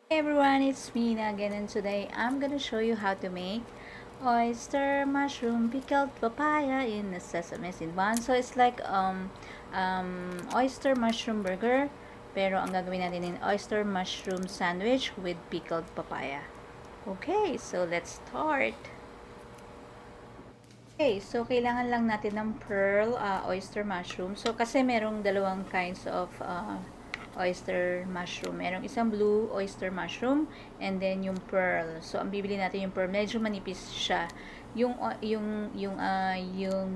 Hey everyone, it's me again, and today I'm gonna show you how to make oyster mushroom pickled papaya in a sesame seed bun. So it's like oyster mushroom burger, pero ang gagawin natin in oyster mushroom sandwich with pickled papaya. Okay, so let's start. Okay, so kailangan lang natin ng pearl oyster mushroom. So kasi merong dalawang kinds of oyster mushroom. Merong isang blue oyster mushroom and then yung pearl. So ang bibili natin yung pearl, medyo manipis siya. Yung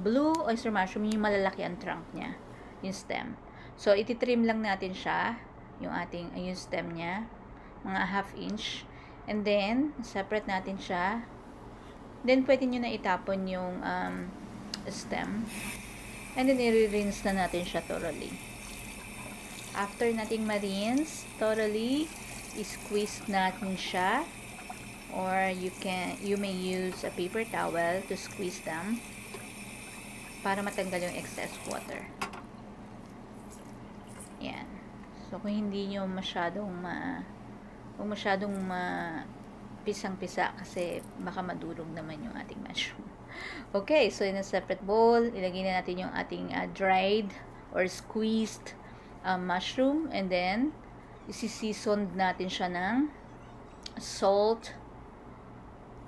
blue oyster mushroom, yung malalaki ang trunk niya, yung stem. So ititrim lang natin siya, yung stem niya, mga half inch. And then separate natin siya. Then, pwede nyo na itapon yung stem. And then, i-rinse na natin siya thoroughly. After nating ma-rinse thoroughly, i-squeeze natin siya. Or you may use a paper towel to squeeze them para matanggal yung excess water. Yan. So, kung hindi nyo masyadong pisang-pisa kasi baka madurog naman yung ating mushroom. Okay, so in a separate bowl, ilagay na natin yung ating dried or squeezed mushroom, and then isi-season natin siya ng salt,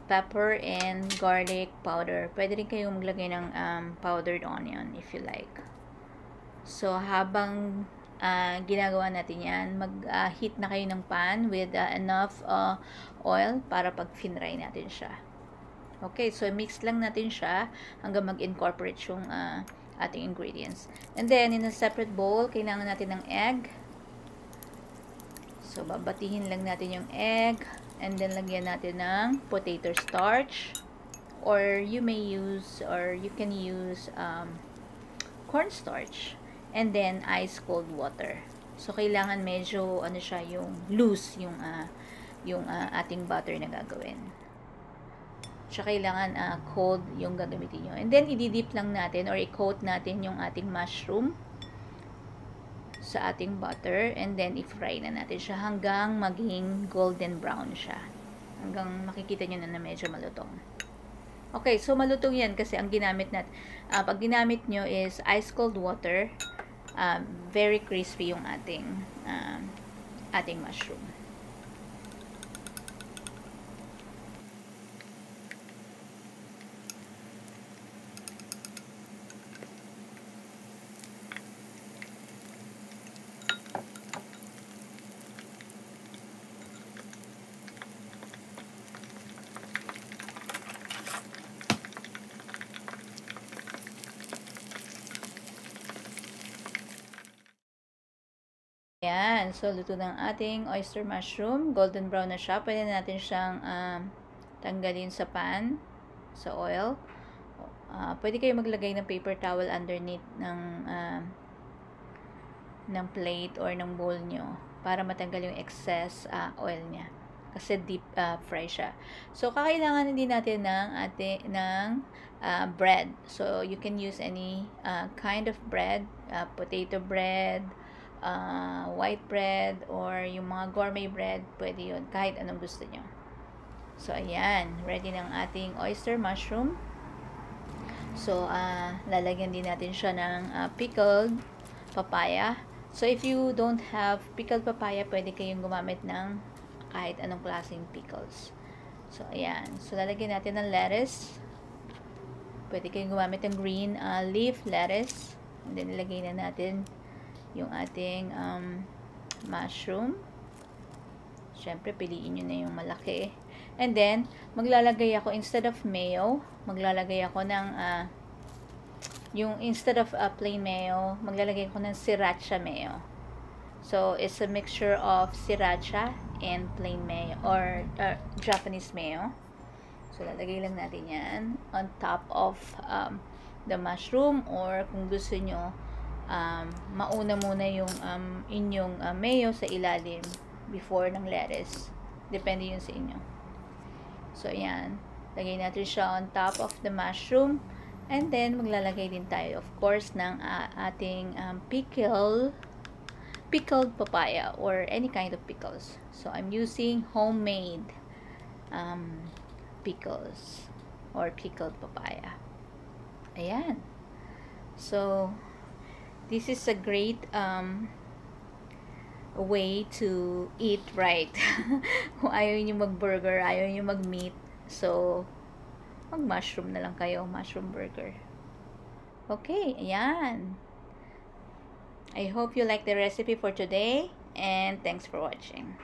pepper, and garlic powder. Pwede rin kayong maglagay ng powdered onion if you like. So habang ginagawa natin yan, mag-heat na kayo ng pan with enough oil para pag finry natin siya. Okay, so mix lang natin siya hanggang mag-incorporate yung ating ingredients. And then, in a separate bowl, kailangan natin ng egg. So, babatihin lang natin yung egg. And then, lagyan natin ng potato starch. Or you can use cornstarch. And then, ice cold water. So, kailangan medyo, yung loose, yung ating butter na gagawin. So, kailangan cold yung gagamitin nyo. And then, i-dip lang natin or i-coat natin yung ating mushroom sa ating butter. And then, i-fry na natin siya hanggang maging golden brown siya. Hanggang makikita nyo na medyo malutong. Okay, so malutong yan kasi ang ginamit natin, pag ginamit nyo is ice cold water, very crispy yung ating mushroom. Ayan, so luto ng ating oyster mushroom. Golden brown na siya. Pwede natin siyang tanggalin sa pan, sa oil. Pwede kayo maglagay ng paper towel underneath ng plate or ng bowl nyo para matanggal yung excess oil niya. Kasi deep fry siya. So, kakailangan din natin ng bread. So, you can use any kind of bread, potato bread, white bread, or yung mga gourmet bread, pwede yun, kahit anong gusto nyo. So, ayan, ready ng ating oyster mushroom. So, lalagyan din natin siya ng pickled papaya. So, if you don't have pickled papaya, pwede kayong gumamit ng kahit anong klaseng pickles. So, ayan. So, lalagyan natin ng lettuce. Pwede kayong gumamit ng green leaf lettuce. And then, ilagay na natin yung ating mushroom. Siyempre, piliin nyo na yung malaki. And then, maglalagay ako, instead of mayo, maglalagay ako ng instead of plain mayo, maglalagay ako ng SRIRACHA mayo. So, it's a mixture of SRIRACHA and plain mayo or Japanese mayo. So, lalagay lang natin yan on top of the mushroom, or kung gusto nyo, mauna muna yung inyong mayo sa ilalim before ng lettuce. Depende yun sa inyo. So, ayan. Lagay natin siya on top of the mushroom. And then, maglalagay din tayo, of course, ng ating pickled pickled papaya or any kind of pickles. So I'm using homemade pickles or pickled papaya. Ayan. So this is a great way to eat right. Kung ayaw nyo mag-burger, ayaw nyo mag-meat, so mag-mushroom na lang kayo, mushroom burger. Okay, ayan. I hope you like the recipe for today, and thanks for watching.